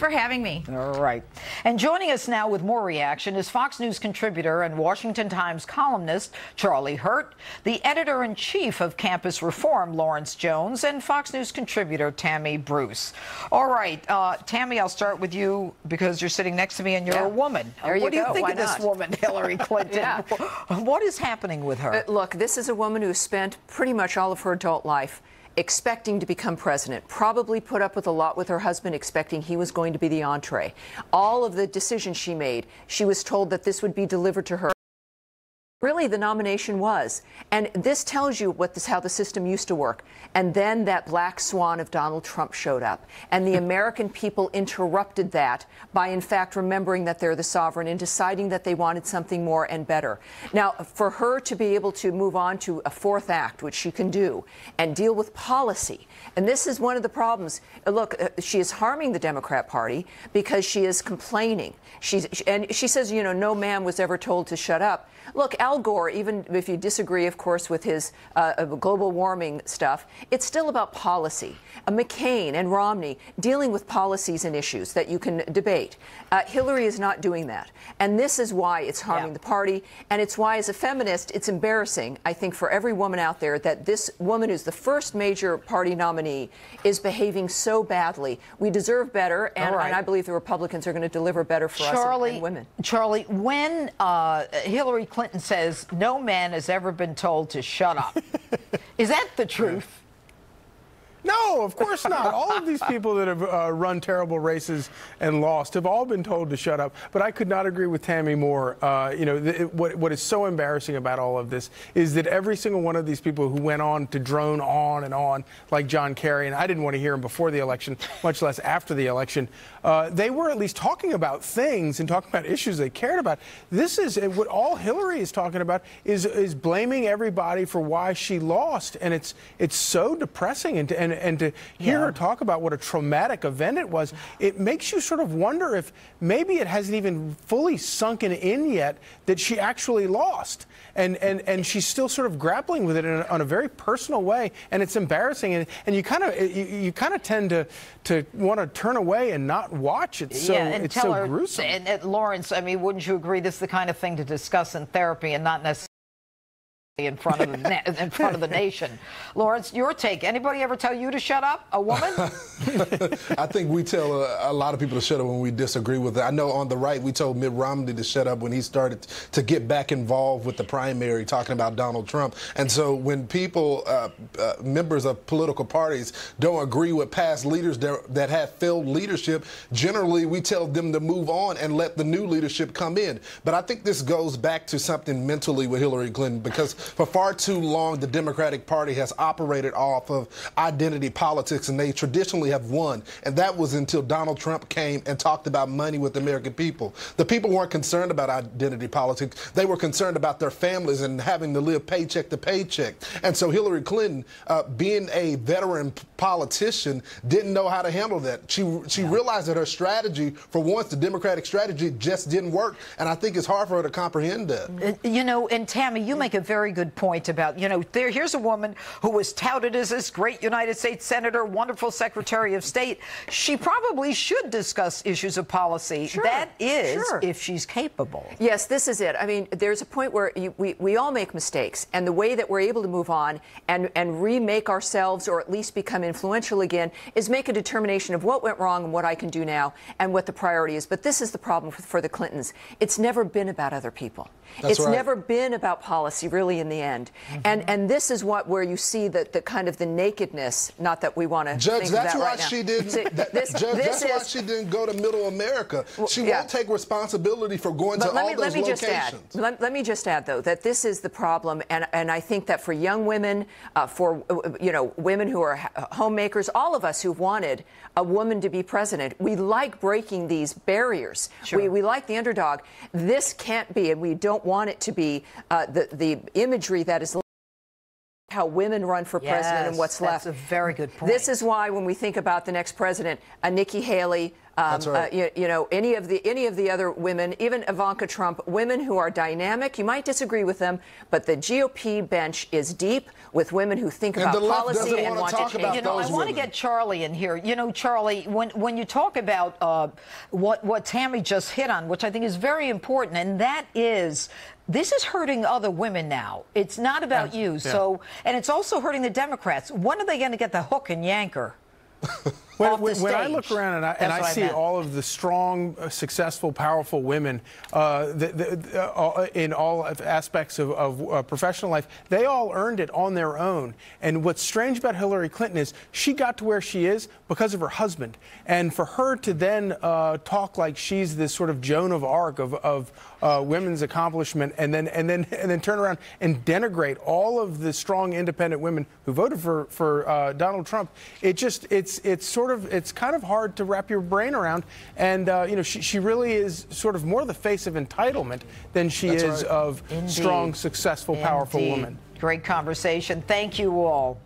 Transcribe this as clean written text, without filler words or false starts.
for having me. All right. And joining us now with more reaction is Fox News contributor and Washington Times columnist Charlie Hurt, the editor-in-chief of Campus Reform, Lawrence Jones, and Fox News contributor Tammy Bruce. All right, Tammy, I'll start with you because you're sitting next to me and you're a woman. What do you think of this woman, Hillary Clinton? What is happening with her? Look, this is a woman who spent pretty much all of her adult life expecting to become president, probably put up with a lot with her husband, expecting he was going to be the entree. All of the decisions she made, she was told that this would be delivered to her. Really, the nomination was. And this tells you how the system used to work. And then that black swan of Donald Trump showed up. And the American people interrupted that by, in fact, remembering that they're the sovereign and deciding that they wanted something more and better. Now, for her to be able to move on to a fourth act, which she can do, and deal with policy, and this is one of the problems. Look, she is harming the Democrat Party because she is complaining. And she says, you know, no man was ever told to shut up. Look, Al Gore, even if you disagree, of course, with his global warming stuff, it's still about policy. McCain and Romney dealing with policies and issues that you can debate. Hillary is not doing that. And this is why it's harming the party. And it's why, as a feminist, it's embarrassing, I think, for every woman out there that this woman who's the first major party nominee is behaving so badly. We deserve better, and I believe the Republicans are going to deliver better for us and women. Charlie, when Hillary Clinton says no man has ever been told to shut up, is that the truth? No, of course not. All of these people that have run terrible races and lost have all been told to shut up. But I could not agree with Tammy more. You know, what is so embarrassing about all of this is that every single one of these people who went on to drone on and on, like John Kerry, and I didn't want to hear him before the election, much less after the election, they were at least talking about things and talking about issues they cared about. This is what all Hillary is talking about is blaming everybody for why she lost, and it's so depressing. And to hear her talk about what a traumatic event it was, it makes you sort of wonder if maybe it hasn't even fully sunken in yet that she actually lost. And she's still sort of grappling with it in a very personal way, and it's embarrassing. And you kind of tend to want to turn away and not watch. It's so gruesome. And Lawrence, I mean, wouldn't you agree this is the kind of thing to discuss in therapy and not necessarily in front of the nation? Lawrence, your take. Anybody ever tell you to shut up? A woman? I think we tell a lot of people to shut up when we disagree with it. I know on the right we told Mitt Romney to shut up when he started to get back involved with the primary, talking about Donald Trump. And so when people, members of political parties, don't agree with past leaders that have failed leadership, generally we tell them to move on and let the new leadership come in. But I think this goes back to something mentally with Hillary Clinton, because for far too long, the Democratic Party has operated off of identity politics, and they traditionally have won. And that was until Donald Trump came and talked about money with the American people. The people weren't concerned about identity politics. They were concerned about their families and having to live paycheck to paycheck. And so Hillary Clinton, being a veteran politician, didn't know how to handle that. She realized that her strategy, for once, the Democratic strategy, just didn't work. And I think it's hard for her to comprehend that. You know, and Tammy, you make a very good point about, you know, here's a woman who was touted as this great United States Senator, wonderful Secretary of State. She probably should discuss issues of policy. That is, if she's capable. Yes, this is it. I mean, there's a point where we all make mistakes, and the way that we're able to move on and remake ourselves, or at least become influential again, is make a determination of what went wrong and what I can do now and what the priority is. But this is the problem for the Clintons. It's never been about other people. It's never been about policy, really, in the end. And this is where you see the kind of the nakedness, not that we want to think of that right now. That's why she didn't go to Middle America. She won't take responsibility for going to all those locations. Let me just add, though, that this is the problem, and I think that for young women, for women who are homemakers, all of us who wanted a woman to be president, we like breaking these barriers. We like the underdog. This can't be, and we don't want it to be, the imagery that is how women run for president and what's left. That's a very good point. This is why when we think about the next president, Nikki Haley, That's right. You know, any of the other women, even Ivanka Trump, women who are dynamic. You might disagree with them, but the GOP bench is deep with women who think about policy and want to change. You know, I want to get Charlie in here. You know, Charlie, when you talk about what Tammy just hit on, which I think is very important, and that is, this is hurting other women now. It's not about you. Yeah. So, and it's also hurting the Democrats. When are they going to get the hook and yank her? When I look around and I see all of the strong, successful, powerful women in all aspects of professional life, they all earned it on their own. And what's strange about Hillary Clinton is she got to where she is because of her husband. And for her to then talk like she's this sort of Joan of Arc of women's accomplishment, and then turn around and denigrate all of the strong, independent women who voted for Donald Trump, it's kind of hard to wrap your brain around. And you know, she really is sort of more the face of entitlement than she is of strong, successful, powerful women. Great conversation. Thank you all.